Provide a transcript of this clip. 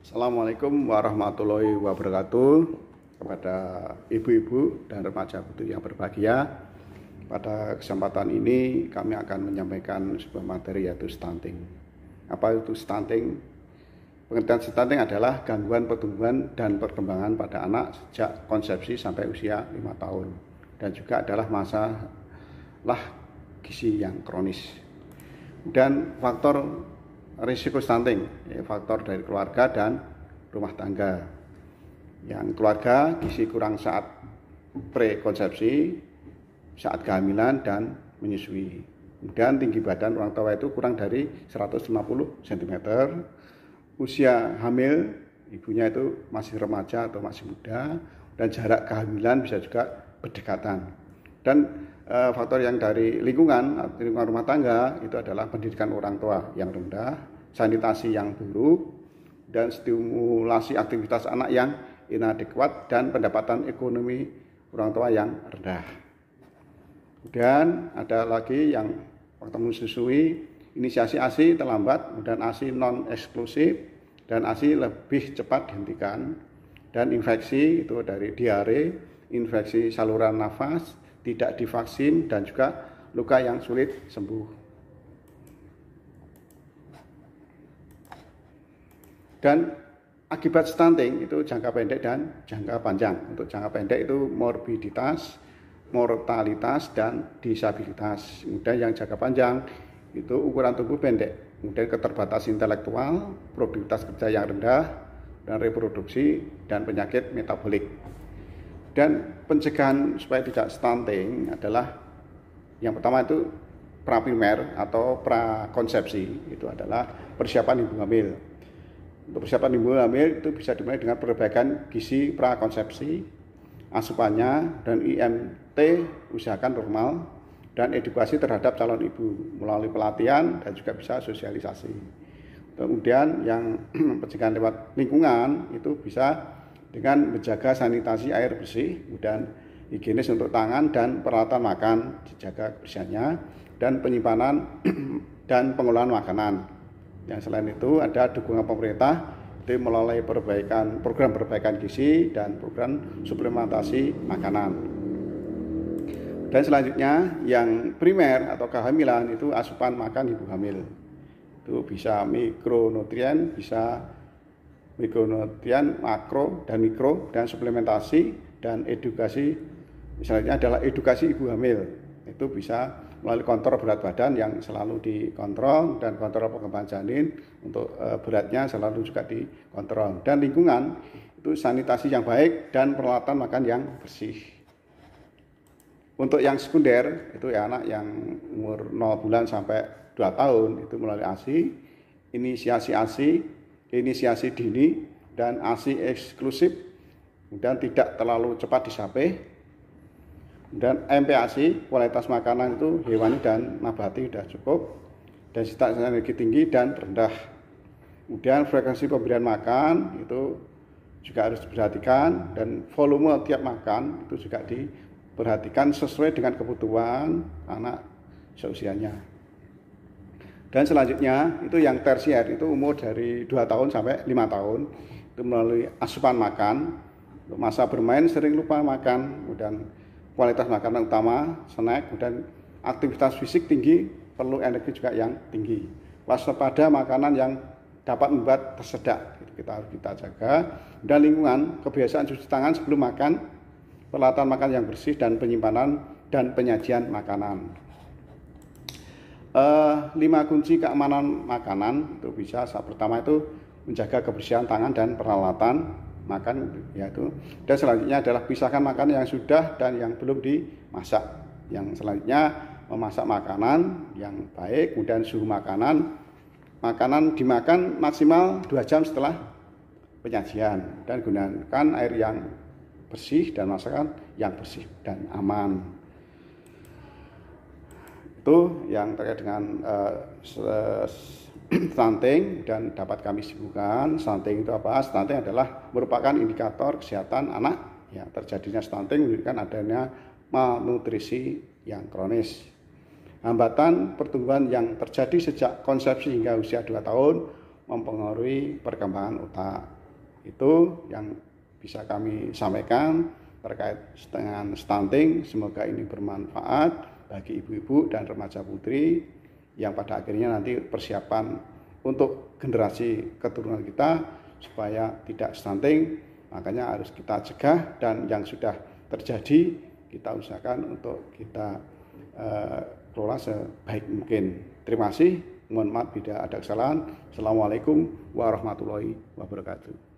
Assalamualaikum warahmatullahi wabarakatuh kepada ibu-ibu dan remaja putri yang berbahagia. Pada kesempatan ini kami akan menyampaikan sebuah materi yaitu stunting. Apa itu stunting? Pengertian stunting adalah gangguan pertumbuhan dan perkembangan pada anak sejak konsepsi sampai usia 5 tahun dan juga adalah masalah gizi yang kronis. Dan faktor risiko stunting, faktor dari keluarga dan rumah tangga. Yang keluarga gizi kurang saat prekonsepsi, saat kehamilan dan menyusui. Kemudian tinggi badan orang tua itu kurang dari 150 cm. Usia hamil ibunya itu masih remaja atau masih muda, dan jarak kehamilan bisa juga berdekatan. Dan faktor yang dari lingkungan rumah tangga itu adalah pendidikan orang tua yang rendah, sanitasi yang buruk, dan stimulasi aktivitas anak yang inadekuat, dan pendapatan ekonomi orang tua yang rendah. Kemudian ada lagi yang waktu menyusui, inisiasi ASI terlambat, kemudian ASI non eksklusif, dan ASI lebih cepat dihentikan, dan infeksi itu dari diare, infeksi saluran nafas, tidak divaksin, dan juga luka yang sulit sembuh. Dan akibat stunting itu jangka pendek dan jangka panjang. Untuk jangka pendek itu morbiditas, mortalitas, dan disabilitas. Kemudian yang jangka panjang itu ukuran tubuh pendek, kemudian keterbatasan intelektual, produktivitas kerja yang rendah, dan reproduksi, dan penyakit metabolik. Dan pencegahan supaya tidak stunting adalah yang pertama itu praprimer atau prakonsepsi, itu adalah persiapan ibu hamil. Untuk persiapan ibu hamil itu bisa dimulai dengan perbaikan gizi prakonsepsi, asupannya, dan IMT usahakan normal, dan edukasi terhadap calon ibu melalui pelatihan dan juga bisa sosialisasi. Kemudian yang pencegahan lewat lingkungan itu bisa dengan menjaga sanitasi air bersih, dan higienis untuk tangan dan peralatan makan, dijaga kebersihannya, dan penyimpanan dan pengolahan makanan. Yang selain itu ada dukungan pemerintah itu melalui program perbaikan gizi dan program suplementasi makanan. Dan selanjutnya yang primer atau kehamilan itu asupan makan ibu hamil. Itu bisa mikronutrien, bisa mikronutrien, makro dan mikro, dan suplementasi dan edukasi. Misalnya adalah edukasi ibu hamil, itu bisa melalui kontrol berat badan yang selalu dikontrol, dan kontrol perkembangan janin untuk beratnya selalu juga dikontrol. Dan lingkungan itu sanitasi yang baik dan peralatan makan yang bersih. Untuk yang sekunder itu ya anak yang umur 0 bulan sampai 2 tahun itu melalui ASI, inisiasi ASI, inisiasi dini, dan ASI eksklusif, dan tidak terlalu cepat disape, dan MPASI, kualitas makanan itu hewani dan nabati sudah cukup, densitas energi tinggi dan rendah. Kemudian frekuensi pemberian makan itu juga harus diperhatikan, dan volume tiap makan itu juga diperhatikan sesuai dengan kebutuhan anak seusianya. Dan selanjutnya itu yang tersier, itu umur dari 2 tahun sampai 5 tahun, itu melalui asupan makan. Untuk masa bermain sering lupa makan, kemudian kualitas makanan utama, snack, dan aktivitas fisik tinggi, perlu energi juga yang tinggi. Waspada makanan yang dapat membuat tersedak, kita harus jaga. Dan lingkungan, kebiasaan cuci tangan sebelum makan, peralatan makan yang bersih, dan penyimpanan dan penyajian makanan. 5 kunci keamanan makanan itu bisa. Saat pertama itu menjaga kebersihan tangan dan peralatan makan, yaitu. Dan selanjutnya adalah pisahkan makanan yang sudah dan yang belum dimasak. Yang selanjutnya memasak makanan yang baik, kemudian suhu makanan dimakan maksimal 2 jam setelah penyajian, dan gunakan air yang bersih dan masakan yang bersih dan aman. Itu yang terkait dengan stunting, dan dapat kami simpulkan. Stunting itu apa? Stunting adalah merupakan indikator kesehatan anak. Ya, terjadinya stunting menunjukkan adanya malnutrisi yang kronis. Hambatan pertumbuhan yang terjadi sejak konsepsi hingga usia 2 tahun mempengaruhi perkembangan otak. Itu yang bisa kami sampaikan terkait dengan stunting. Semoga ini bermanfaat bagi ibu-ibu dan remaja putri yang pada akhirnya nanti persiapan untuk generasi keturunan kita supaya tidak stunting. Makanya harus kita cegah, dan yang sudah terjadi kita usahakan untuk kita kelola sebaik mungkin. Terima kasih. Mohon maaf bila ada kesalahan. Assalamualaikum warahmatullahi wabarakatuh.